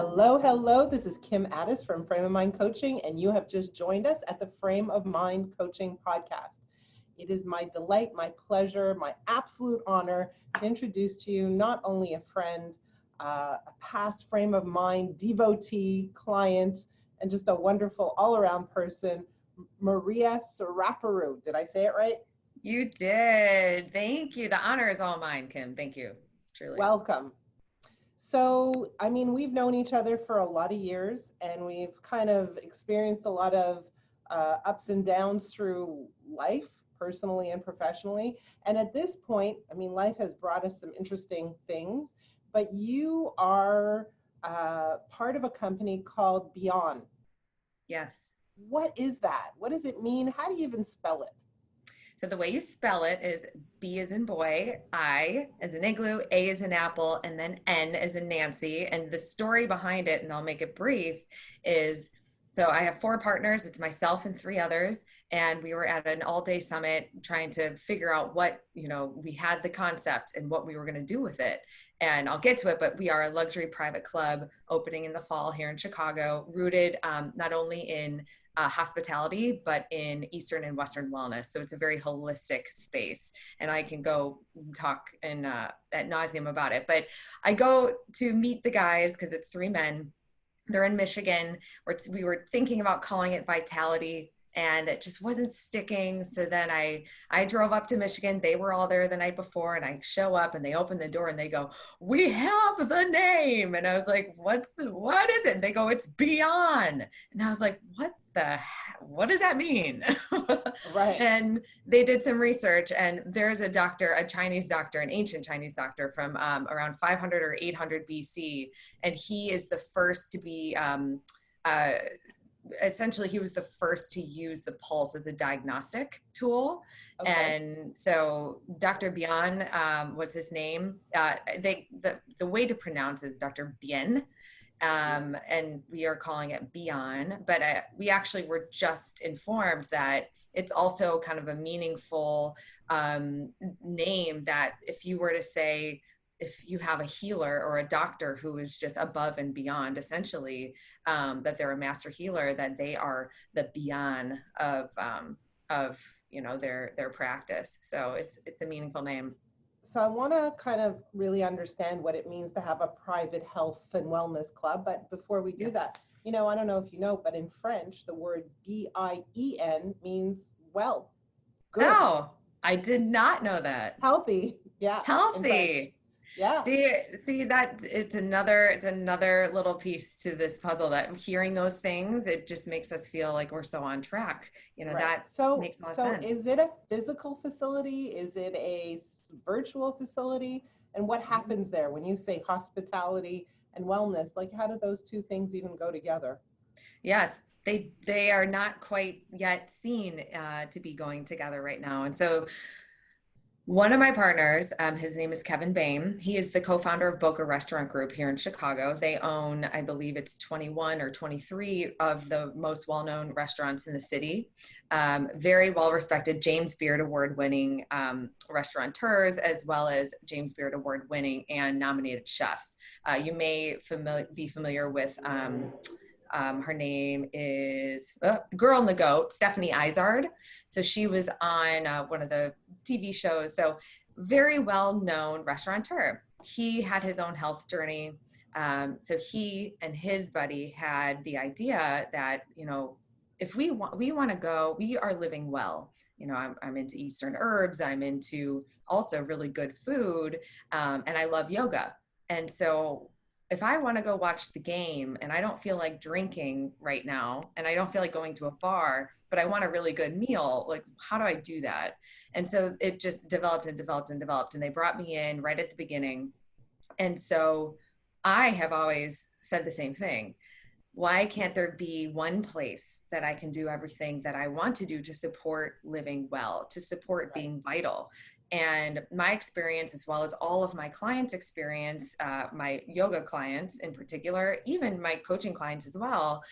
Hello, hello. This is Kim Ades from Frame of Mind Coaching, and you have just joined us at the Frame of Mind Coaching podcast. It is my delight, my pleasure, my absolute honor to introduce to you not only a friend, a past Frame of Mind devotee, client, and just a wonderful all-around person, Maria Soraparu. Did I say it right? You did. Thank you. The honor is all mine, Kim. Thank you. Truly. Welcome. So, we've known each other for a lot of years, and we've kind of experienced a lot of ups and downs through life, personally and professionally. And at this point, life has brought us some interesting things, but you are part of a company called BIAN. Yes. What is that? What does it mean? How do you even spell it? So the way you spell it is B as in boy, I as in igloo, A as in apple, and then N as in Nancy. And the story behind it, and I'll make it brief, is so I have 4 partners. It's myself and 3 others. And we were at an all-day summit trying to figure out what, we had the concept and what we were going to do with it. And I'll get to it, but we are a luxury private club opening in the fall here in Chicago, rooted not only in hospitality, but in Eastern and Western wellness. So it's a very holistic space, and I can go talk and ad nauseum about it. But I go to meet the guys because it's 3 men. They're in Michigan. We were thinking about calling it Vitality, and it just wasn't sticking. So then I drove up to Michigan. They were all there the night before, and I show up and they open the door and they go, "We have the name." And I was like, what is it? And they go, "It's BIAN." And I was like, what does that mean? Right. And they did some research, and there's a doctor, a Chinese doctor, an ancient Chinese doctor from around 500 or 800 BC. And he is the first to be, essentially he was the first to use the pulse as a diagnostic tool. Okay. And so Dr. Bain was his name. The way to pronounce it is Dr. Bain. And we are calling it BIAN, but we actually were just informed that it's also kind of a meaningful name, that if you were to say, if you have a healer or a doctor who is just above and beyond, essentially, that they're a master healer, that they are the BIAN of their practice. So it's a meaningful name. So I want to kind of really understand what it means to have a private health and wellness club. But before we do that, I don't know if you know, but in French, the word BIEN means well, good. Oh, I did not know that. Healthy. Yeah. Healthy. Yeah. See that it's another little piece to this puzzle, that hearing those things, it just makes us feel like we're so on track. Right. That makes a lot of sense. So is it a physical facility? Is it a virtual facility? And what happens there when you say hospitality and wellness? Like, how do those two things even go together? Yes, they are not quite yet seen to be going together right now. And so one of my partners, his name is Kevin Bain. He is the co-founder of Boca Restaurant Group here in Chicago. They own, I believe it's 21 or 23 of the most well-known restaurants in the city. Very well-respected, James Beard Award-winning restaurateurs, as well as James Beard Award-winning and nominated chefs. You may be familiar with her name is Girl in the Goat, Stephanie Zard. So she was on one of the TV shows. So very well-known restaurateur. He had his own health journey. So he and his buddy had the idea that, if we want to go, we are living well. I'm into Eastern herbs. I'm into also really good food. And I love yoga. And so if I want to go watch the game and I don't feel like drinking right now, and I don't feel like going to a bar, but I want a really good meal, like, how do I do that? And so it just developed and developed and developed. And they brought me in right at the beginning. And so I have always said the same thing. Why can't there be one place that I can do everything that I want to do to support living well, to support being vital? And my experience, as well as all of my clients' experience, my yoga clients in particular, even my coaching clients as well,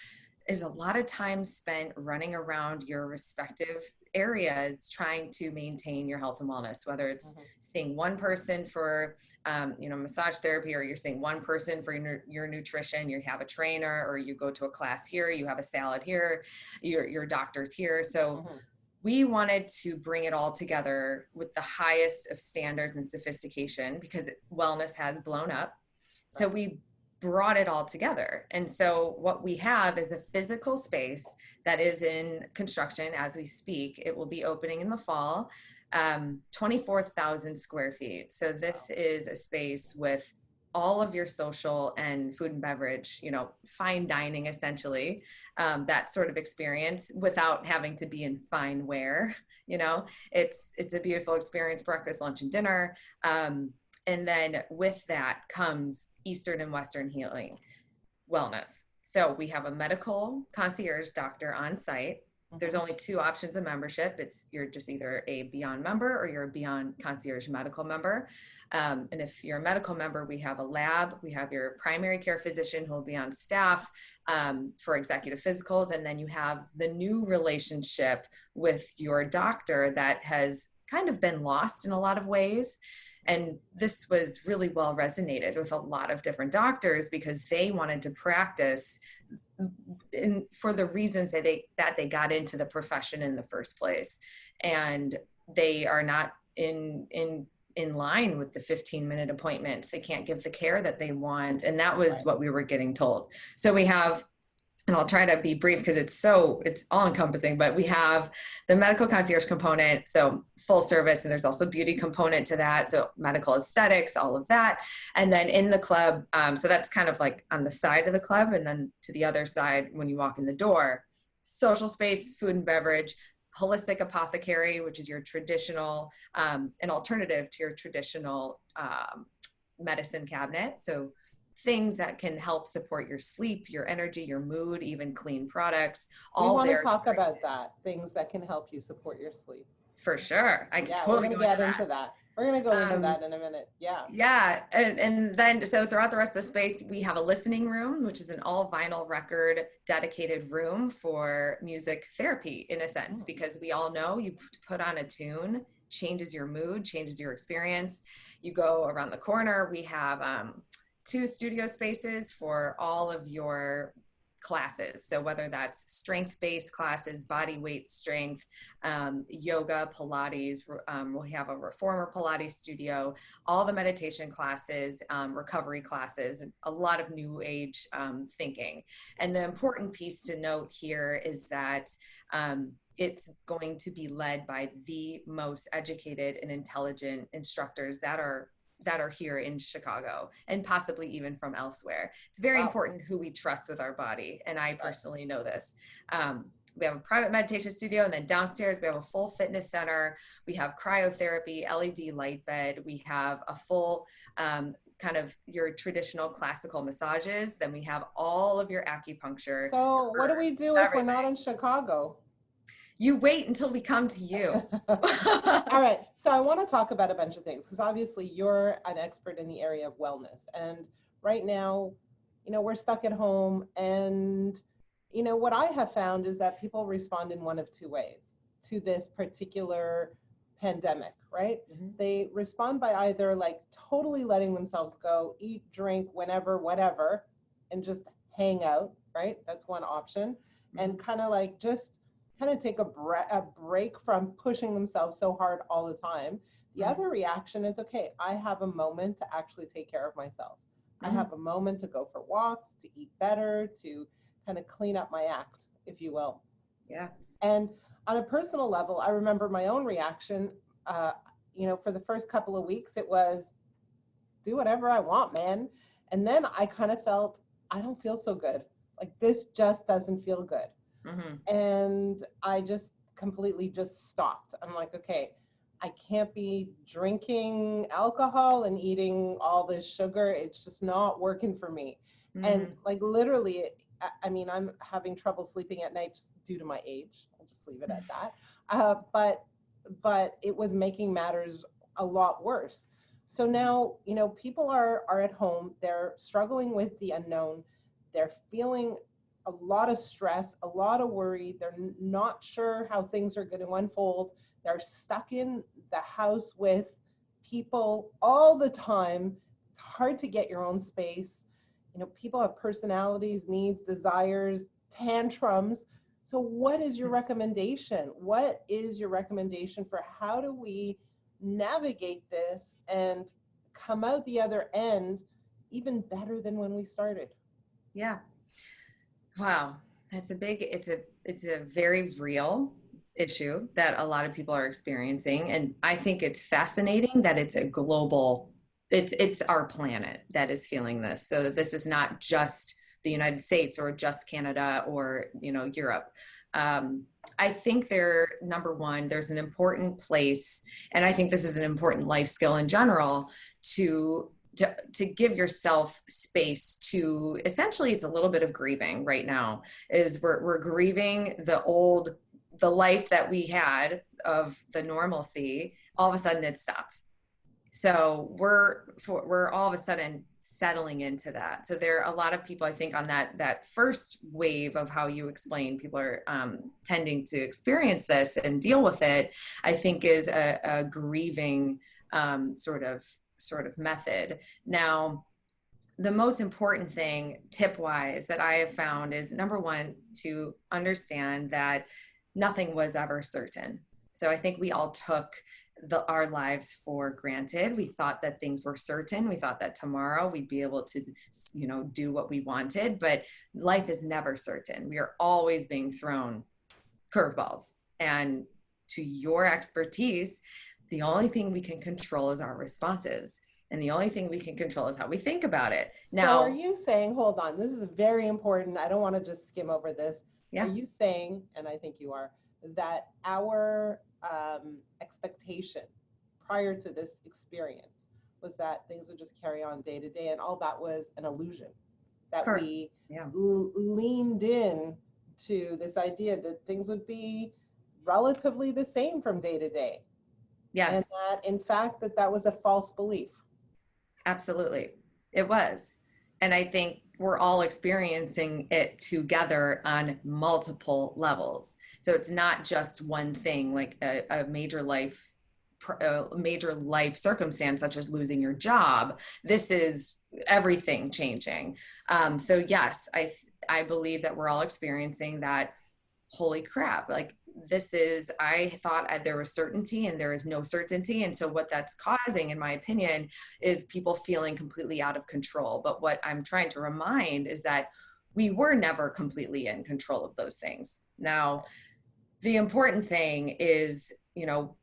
is a lot of time spent running around your respective areas trying to maintain your health and wellness, whether it's seeing one person for, massage therapy, or you're seeing one person for your nutrition, you have a trainer, or you go to a class here, you have a salad here, your doctor's here. So we wanted to bring it all together with the highest of standards and sophistication, because wellness has blown up. So we brought it all together. And so what we have is a physical space that is in construction as we speak. It will be opening in the fall, 24,000 square feet. So this is a space with all of your social and food and beverage, fine dining, essentially, that sort of experience without having to be in fine wear. It's a beautiful experience, breakfast, lunch, and dinner. And then with that comes Eastern and Western healing wellness. So we have a medical concierge doctor on site. There's only two options of membership. You're just either a BIÂN member or you're a BIÂN concierge medical member. And if you're a medical member, we have a lab. We have your primary care physician who will be on staff for executive physicals. And then you have the new relationship with your doctor that has kind of been lost in a lot of ways. And this was really well resonated with a lot of different doctors, because they wanted to practice for the reasons that they got into the profession in the first place. And they are not in line with the 15-minute appointments. They can't give the care that they want. And that was what we were getting told. So we have, and I'll try to be brief because it's all encompassing, but we have the medical concierge component, so full service, and there's also beauty component to that. So medical aesthetics, all of that. And then in the club, so that's kind of like on the side of the club. And then to the other side, when you walk in the door, social space, food and beverage, holistic apothecary, which is your traditional, an alternative to your traditional medicine cabinet. So things that can help support your sleep, your energy, your mood, even clean products. We want to talk about that, things that can help you support your sleep. For sure. I can totally we're going to get into that. We're going to go into that in a minute. Yeah. Yeah. And then, so throughout the rest of the space, we have a listening room, which is an all vinyl record dedicated room for music therapy, in a sense, because we all know you put on a tune, changes your mood, changes your experience. You go around the corner. We have, 2 studio spaces for all of your classes. So whether that's strength-based classes, body weight strength, yoga, Pilates, we'll have a reformer Pilates studio, all the meditation classes, recovery classes, a lot of new age thinking. And the important piece to note here is that it's going to be led by the most educated and intelligent instructors that are here in Chicago, and possibly even from elsewhere. It's very important who we trust with our body. And I personally know this. We have a private meditation studio, and then downstairs we have a full fitness center. We have cryotherapy, LED light bed. We have a full kind of your traditional classical massages. Then we have all of your acupuncture. So what do we do if we're not in Chicago? You wait until we come to you. All right. So I want to talk about a bunch of things, because obviously you're an expert in the area of wellness. And right now, we're stuck at home. And, what I have found is that people respond in one of 2 ways to this particular pandemic, right? They respond by either like totally letting themselves go, eat, drink, whenever, whatever, and just hang out, right? That's one option. And kind of like just take a break from pushing themselves so hard all the time. The other reaction is, okay, I have a moment to actually take care of myself. I have a moment to go for walks, to eat better, to kind of clean up my act, if you will. Yeah. And on a personal level, I remember my own reaction, for the first couple of weeks, it was do whatever I want, man. And then I kind of felt, I don't feel so good. Like this just doesn't feel good. And I just completely just stopped. I'm like, okay, I can't be drinking alcohol and eating all this sugar. It's just not working for me. And like literally, I'm having trouble sleeping at night just due to my age. I'll just leave it at that. But it was making matters a lot worse. So now, people are at home. They're struggling with the unknown. They're feeling a lot of stress, a lot of worry. They're not sure how things are going to unfold. They're stuck in the house with people all the time. It's hard to get your own space. You know, people have personalities, needs, desires, tantrums. So what is your recommendation? What is your recommendation for how do we navigate this and come out the other end even better than when we started? Yeah. Wow. That's it's a very real issue that a lot of people are experiencing. And I think it's fascinating that it's a global, it's our planet that is feeling this. So this is not just the United States or just Canada or, you know, Europe. I think number one, there's an important place, and I think this is an important life skill in general, to give yourself space to, essentially, it's a little bit of grieving right now. Is we're grieving the life that we had of the normalcy. All of a sudden it stopped. So we're all of a sudden settling into that. So there are a lot of people, I think, on that first wave of how you explain, people are tending to experience this and deal with it, I think is a grieving sort of method. Now, the most important thing, tip-wise, that I have found is, number one, to understand that nothing was ever certain. So I think we all took our lives for granted. We thought that things were certain. We thought that tomorrow we'd be able to, you know, do what we wanted, but life is never certain. We are always being thrown curveballs. And to your expertise, the only thing we can control is our responses. And the only thing we can control is how we think about it. Now, so are you saying, hold on, this is very important. I don't want to just skim over this. Yeah. Are you saying, and I think you are, that our expectation prior to this experience was that things would just carry on day to day, and all that was an illusion, that correct. we Yeah. leaned in to this idea that things would be relatively the same from day to day? Yes. And that, in fact, that was a false belief. Absolutely. It was. And I think we're all experiencing it together on multiple levels. So it's not just one thing, like a major life circumstance, such as losing your job. This is everything changing. So yes, I believe that we're all experiencing that. Holy crap, like I thought there was certainty, and there is no certainty. And so what that's causing, in my opinion, is people feeling completely out of control. But what I'm trying to remind is that we were never completely in control of those things. Now, the important thing is, you know,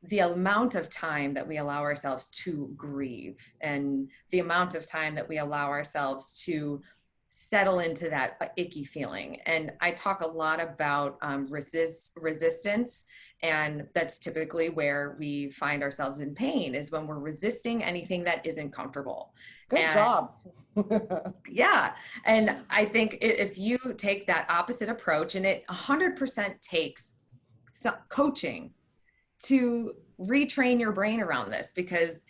the amount of time that we allow ourselves to grieve, and the amount of time that we allow ourselves to settle into that icky feeling. And I talk a lot about resistance, and that's typically where we find ourselves in pain, is when we're resisting anything that isn't comfortable. Good job. Yeah. And I think if you take that opposite approach, and it 100% takes some coaching to retrain your brain around this, because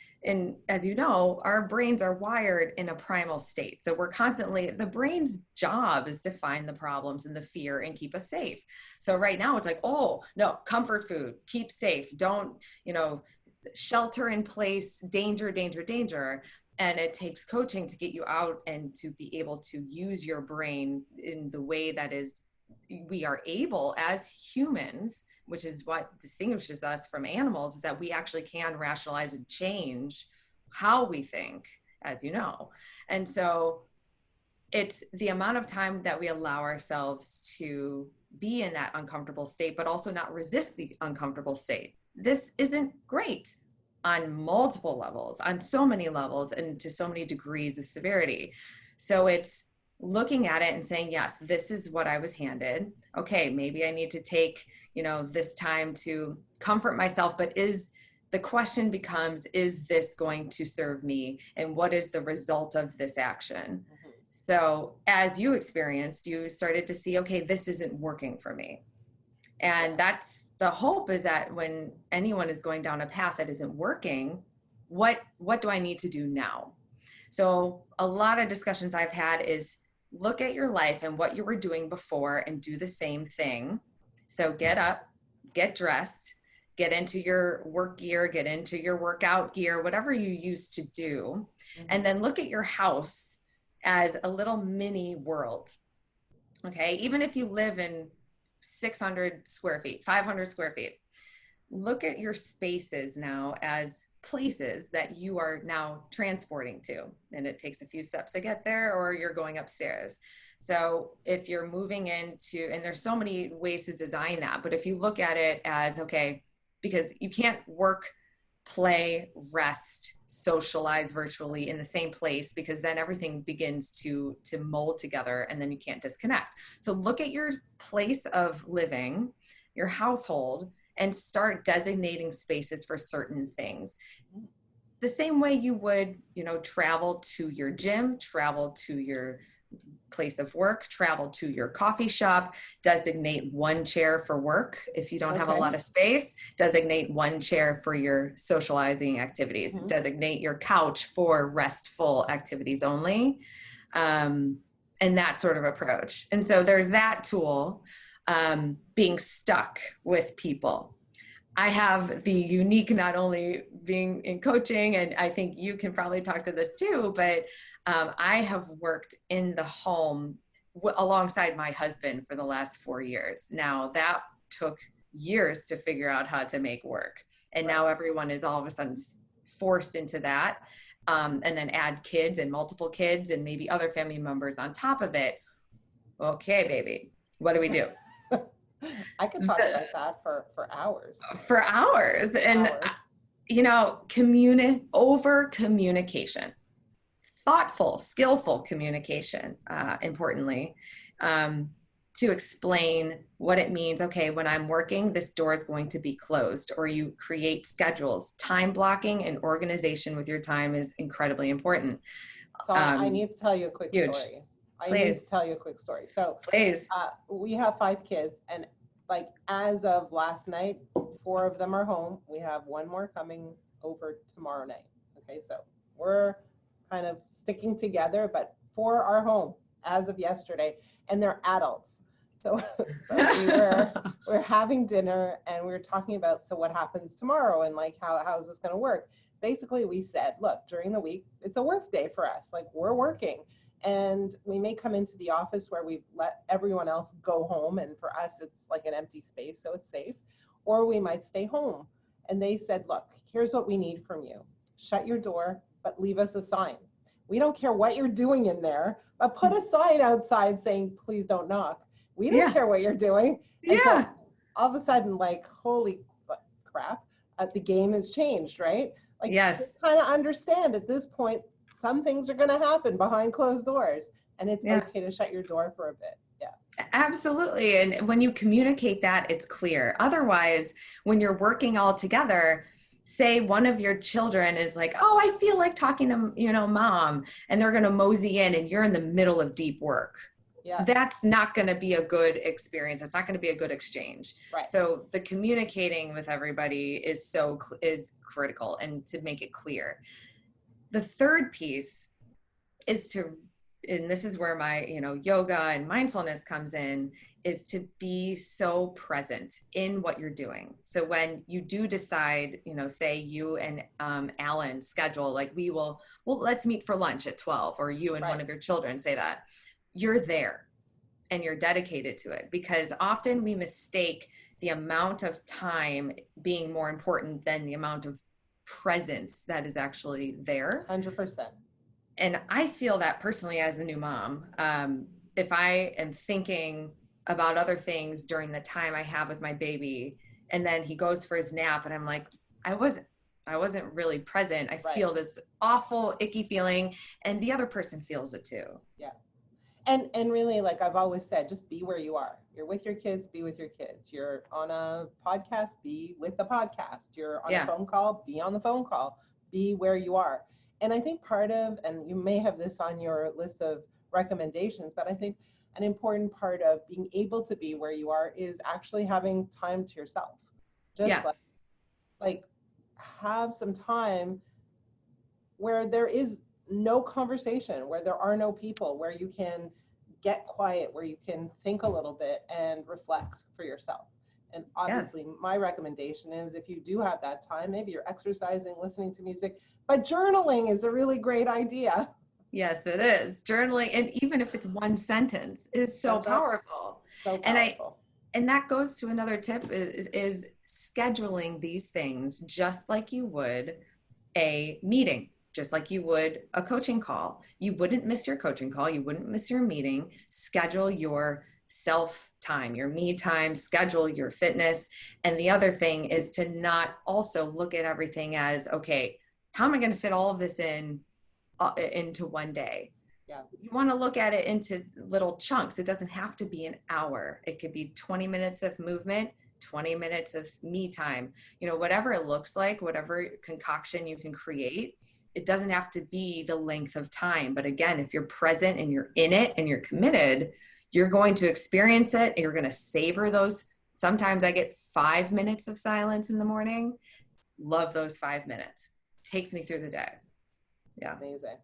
as you know, our brains are wired in a primal state. So we're constantly, the brain's job is to find the problems and the fear and keep us safe. So right now it's like, oh no, comfort food, keep safe. Don't, you know, shelter in place, danger, danger, danger. And it takes coaching to get you out and to be able to use your brain in the way that is, we are able as humans, which is what distinguishes us from animals, that we actually can rationalize and change how we think, as you know. And so it's the amount of time that we allow ourselves to be in that uncomfortable state, but also not resist the uncomfortable state. This isn't great on multiple levels, on so many levels, and to so many degrees of severity. So it's looking at it and saying, yes, this is what I was handed. Okay, maybe I need to take, you know, this time to comfort myself, but the question becomes, is this going to serve me? And what is the result of this action? Mm-hmm. So as you experienced, you started to see, okay, this isn't working for me. And that's the hope, is that when anyone is going down a path that isn't working, what do I need to do now? So a lot of discussions I've had is, look at your life and what you were doing before and do the same thing. So get up, get dressed, get into your work gear, get into your workout gear, whatever you used to do. And then look at your house as a little mini world. Okay. Even if you live in 600 square feet, 500 square feet, look at your spaces now as places that you are now transporting to. And it takes a few steps to get there, or you're going upstairs. So if you're moving into, and there's so many ways to design that, but if you look at it as, okay, because you can't work, play, rest, socialize virtually in the same place, because then everything begins to mold together and then you can't disconnect. So look at your place of living, your household, and start designating spaces for certain things. The same way you would, travel to your gym, travel to your place of work, travel to your coffee shop, designate one chair for work. If you don't have a lot of space, designate one chair for your socializing activities, designate your couch for restful activities only. And that sort of approach. And so there's that tool, being stuck with people. I have the unique, not only being in coaching, and I think you can probably talk to this too, but I have worked in the home alongside my husband for the last 4 years. Now that took years to figure out how to make work. And now everyone is all of a sudden forced into that. And then add kids and multiple kids and maybe other family members on top of it. Okay, baby, what do we do? I could talk about that for hours. For hours. And, over communication, thoughtful, skillful communication, importantly, to explain what it means. Okay, when I'm working, this door is going to be closed, or you create schedules. Time blocking and organization with your time is incredibly important. So I need to tell you a quick story. So please. We have 5 kids, and as of last night, 4 of them are home. We have 1 more coming over tomorrow night. Okay, so we're kind of sticking together, but 4 are home as of yesterday, and they're adults. So we're having dinner, and we were talking about, so what happens tomorrow, and how is this going to work? Basically, we said, look, during the week, it's a work day for us. We're working. And we may come into the office where we've let everyone else go home, and for us, it's like an empty space, so it's safe. Or we might stay home. And they said, look, here's what we need from you. Shut your door, but leave us a sign. We don't care what you're doing in there, but put a sign outside saying, please don't knock. We don't care what you're doing. And so all of a sudden, holy crap, the game has changed, right? Yes. Kind of understand at this point, some things are going to happen behind closed doors, and it's okay to shut your door for a bit. Yeah, absolutely. And when you communicate that, it's clear. Otherwise, when you're working all together, say one of your children is like, oh, I feel like talking to, mom, and they're going to mosey in, and you're in the middle of deep work. Yeah. That's not going to be a good experience. It's not going to be a good exchange. Right. So the communicating with everybody is critical, and to make it clear. The third piece is and this is where my, yoga and mindfulness comes in, is to be so present in what you're doing. So when you do decide, say you and Alan schedule, let's meet for lunch at 12, or you and one of your children say that, you're there and you're dedicated to it, because often we mistake the amount of time being more important than the amount of presence that is actually there. 100%. And I feel that personally as a new mom, if I am thinking about other things during the time I have with my baby, and then he goes for his nap and I'm like, I wasn't really present. I feel this awful, icky feeling, and the other person feels it too. Yeah. And really, I've always said, just be where you are. You're with your kids, be with your kids. You're on a podcast, be with the podcast. You're on a phone call, be on the phone call. Be where you are. And I think and you may have this on your list of recommendations, but I think an important part of being able to be where you are is actually having time to yourself. Just have some time where there is no conversation, where there are no people, where you can get quiet, where you can think a little bit and reflect for yourself. And obviously, Yes. my recommendation is, if you do have that time, maybe you're exercising, listening to music, but journaling is a really great idea. Yes, it is. Journaling, and even if it's one sentence, is so That's right. powerful. So And powerful. that goes to another tip is scheduling these things just like you would a meeting, just like you would a coaching call. You wouldn't miss your coaching call, you wouldn't miss your meeting. Schedule your self time, your me time, schedule your fitness. And the other thing is to not also look at everything as, okay, how am I going to fit all of this into one day? Yeah. You want to look at it into little chunks. It doesn't have to be an hour. It could be 20 minutes of movement, 20 minutes of me time, whatever it looks like, whatever concoction you can create. It doesn't have to be the length of time. But again, if you're present and you're in it and you're committed, you're going to experience it. And you're going to savor those. Sometimes I get 5 minutes of silence in the morning. Love those 5 minutes. Takes me through the day. Yeah. Amazing.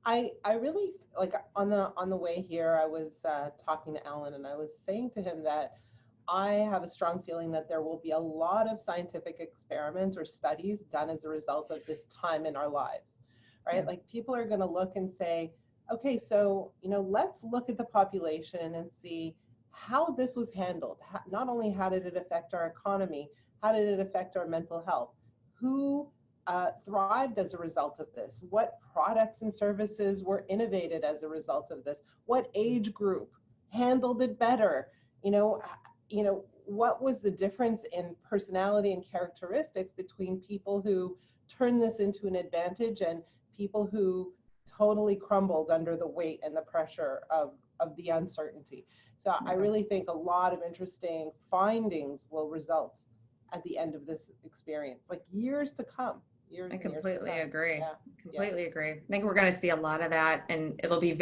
I really, like, on the way here, I was talking to Alan, and I was saying to him that I have a strong feeling that there will be a lot of scientific experiments or studies done as a result of this time in our lives, right? Yeah. Like, people are going to look and say, okay, so, let's look at the population and see how this was handled. Not only how did it affect our economy, how did it affect our mental health? Who thrived as a result of this? What products and services were innovated as a result of this? What age group handled it better? What was the difference in personality and characteristics between people who turned this into an advantage and people who totally crumbled under the weight and the pressure of the uncertainty? So I really think a lot of interesting findings will result at the end of this experience, like years to come. I completely agree. Yeah. Completely agree. I think we're going to see a lot of that, and it'll be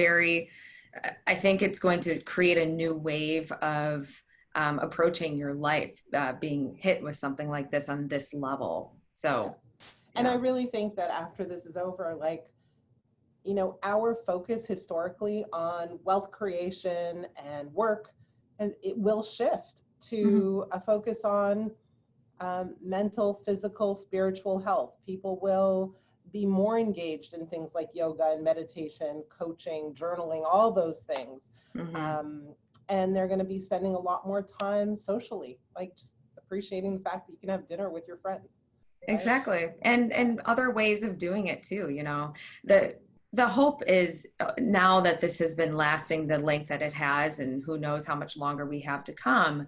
I think it's going to create a new wave of approaching your life, being hit with something like this on this level. So, and I really think that after this is over, like, our focus historically on wealth creation and work, it will shift to a focus on mental, physical, spiritual health. People will be more engaged in things like yoga and meditation, coaching, journaling, all those things. And they're going to be spending a lot more time socially, like just appreciating the fact that you can have dinner with your friends. Right? Exactly. And other ways of doing it too, the hope is, now that this has been lasting the length that it has, and who knows how much longer we have to come,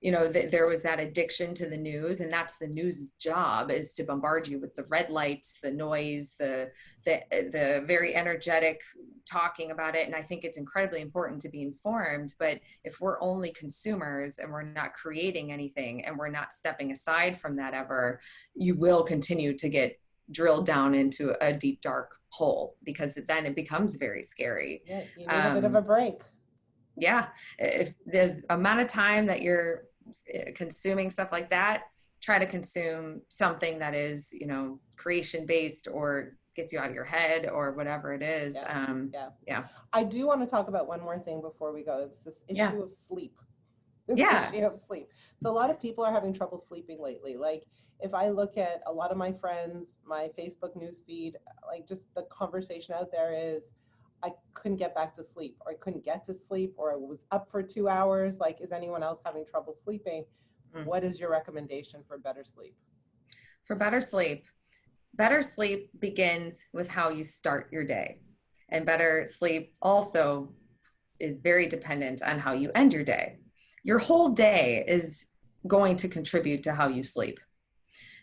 there was that addiction to the news, and that's the news' job, is to bombard you with the red lights, the noise, the very energetic talking about it. And I think it's incredibly important to be informed, but if we're only consumers and we're not creating anything and we're not stepping aside from that ever, you will continue to get drilled down into a deep, dark hole, because then it becomes very scary. Yeah, you need a bit of a break. Yeah, if there's amount of time that you're consuming stuff like that, try to consume something that is, creation based, or gets you out of your head, or whatever it is. Yeah. I do want to talk about one more thing before we go. It's this issue of sleep. Issue of sleep. So a lot of people are having trouble sleeping lately. Like, if I look at a lot of my friends, my Facebook newsfeed, like, just the conversation out there is, I couldn't get back to sleep, or I couldn't get to sleep, or I was up for 2 hours. Like, is anyone else having trouble sleeping? What is your recommendation for better sleep? For better sleep begins with how you start your day. And better sleep also is very dependent on how you end your day. Your whole day is going to contribute to how you sleep.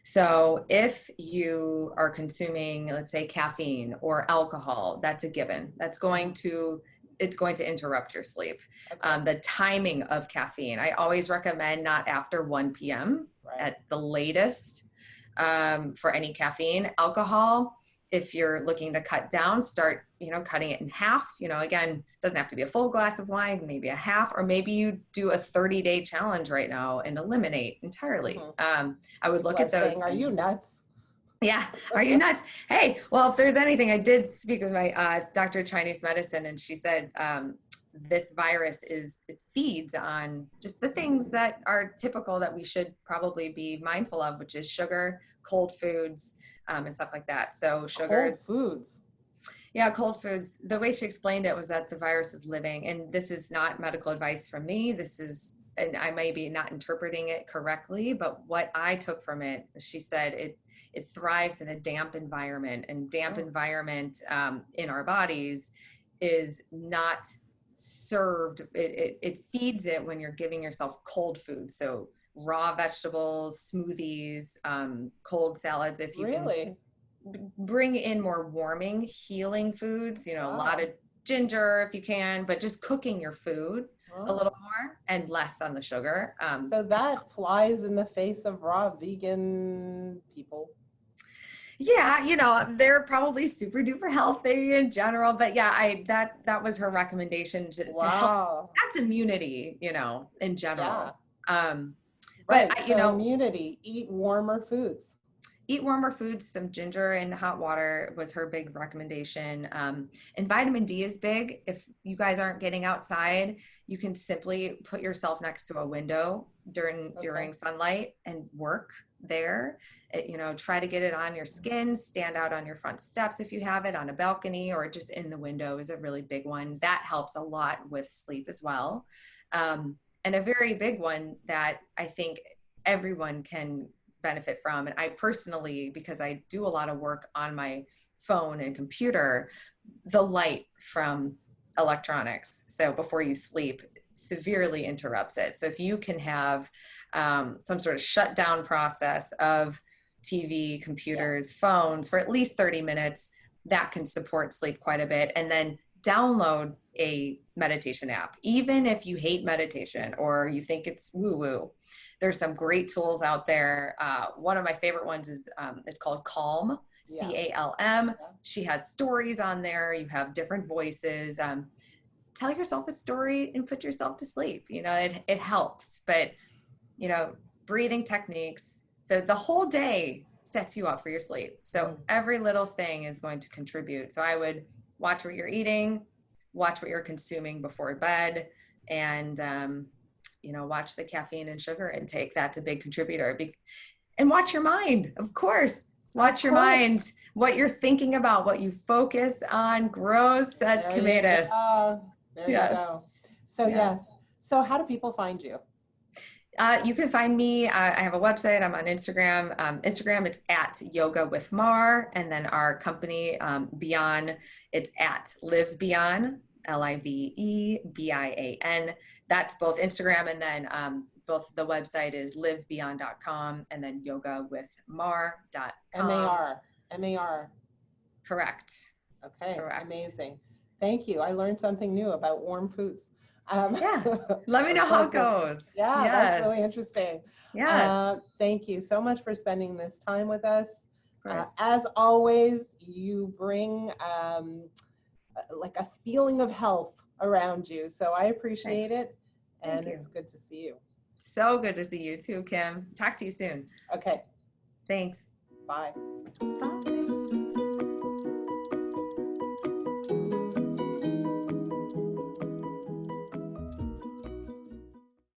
So if you are consuming, let's say, caffeine or alcohol, that's a given. It's going to interrupt your sleep. Okay. The timing of caffeine, I always recommend not after 1 p.m. at the latest for any caffeine. Alcohol, if you're looking to cut down, start, cutting it in half. Again, doesn't have to be a full glass of wine, maybe a half, or maybe you do a 30-day challenge right now and eliminate entirely. I would look at those. Saying, are you nuts? Yeah. Are you nuts? Hey, well, if there's anything, I did speak with my doctor of Chinese medicine, and she said, this virus it feeds on just the things that are typical that we should probably be mindful of, which is sugar, cold foods, and stuff like that. So sugars. Cold foods. Yeah, cold foods. The way she explained it was that the virus is living, and this is not medical advice from me. This is, and I may be not interpreting it correctly, but what I took from it, she said it thrives in a damp environment, and damp environment in our bodies is not served. It feeds it when you're giving yourself cold food. So raw vegetables, smoothies, cold salads. If you can bring in more warming, healing foods, a lot of ginger if you can, but just cooking your food a little more and less on the sugar. So that flies in the face of raw vegan people. Yeah, they're probably super duper healthy in general, but yeah, that was her recommendation to help. That's immunity, in general. Yeah. But immunity, eat warmer foods. Eat warmer foods, some ginger and hot water was her big recommendation. And vitamin D is big. If you guys aren't getting outside, you can simply put yourself next to a window during sunlight and work there. Try to get it on your skin, stand out on your front steps if you have it, on a balcony, or just in the window is a really big one. That helps a lot with sleep as well. And a very big one that I think everyone can benefit from, and I personally, because I do a lot of work on my phone and computer, the light from electronics, so before you sleep, severely interrupts it. So if you can have some sort of shutdown process of TV, computers, phones for at least 30 minutes, that can support sleep quite a bit. And then download a meditation app. Even if you hate meditation or you think it's woo-woo, there's some great tools out there. One of my favorite ones is, it's called Calm, C-A-L-M. Yeah. She has stories on there. You have different voices. Tell yourself a story and put yourself to sleep. It helps, but breathing techniques. So the whole day sets you up for your sleep. So every little thing is going to contribute. So I would watch what you're eating, watch what you're consuming before bed, and watch the caffeine and sugar intake. That's a big contributor. And watch your mind, of course. Watch your mind, what you're thinking about, what you focus on grows, says Kim Ades. There you go. So yes. So how do people find you? You can find me. I have a website. I'm on Instagram. Instagram, it's at Yoga with Mar. And then our company, BIAN, it's at Live BIAN, LIVEBIAN. That's both Instagram, and then both the website is livebian.com and then yogawithmar.com. M-A-R. Correct. Okay. Correct. Amazing. Thank you. I learned something new about warm foods. Let me know how it goes. Yeah, that's really interesting. Yes. Thank you so much for spending this time with us. As always, you bring like a feeling of health around you. So I appreciate it. And it's good to see you. So good to see you too, Kim. Talk to you soon. Okay. Thanks. Bye. Bye.